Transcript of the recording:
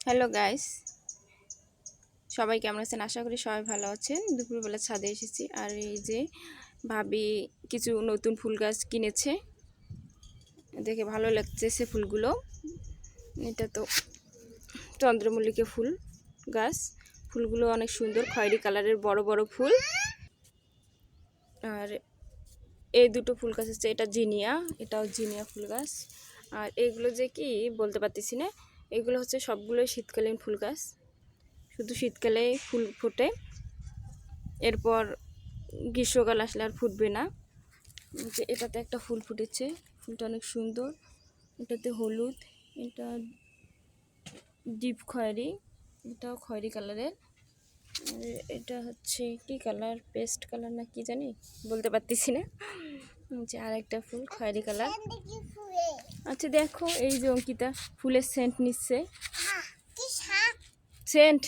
Hello guys, সবাই কেমন আছেন? আশা করি সবাই ভালো আছেন। দুপুরবেলা ছাদে এসেছি, আর এই যে ভাবি কিছু নতুন ফুল গাছ কিনেছে, দেখে ভালো লাগছে সে ফুলগুলো। এটা তো চন্দ্রমল্লিকা ফুল গাছ, ফুলগুলো অনেক সুন্দর, খয়েরি কালারের বড় বড় ফুল। আর এই দুটো ফুল গাছ হচ্ছে, এটা জিনিয়া, এটাও জিনিয়া ফুল গাছ। আর এগুলো যে কি বলতে পারতেছি না, এগুলো হচ্ছে সবগুলোই শীতকালীন ফুল গাছ, শুধু শীতকালে ফুল ফোটে, এরপর গ্রীষ্মকাল আসলে আর ফুটবে না। যে এটাতে একটা ফুল ফুটেছে, ফুলটা অনেক সুন্দর, এটাতে হলুদ, এটা ডিপ খয়েরি, এটাও খয়েরি কালারের। আর এটা হচ্ছে কি কালার, পেস্ট কালার না কি জানি, বলতে পারতেছি না। যে আর একটা ফুল খয়েরি কালার। আচ্ছা দেখো, এই যে অঙ্কিতা ফুলের সেন্ট নিচ্ছে, সেন্ট।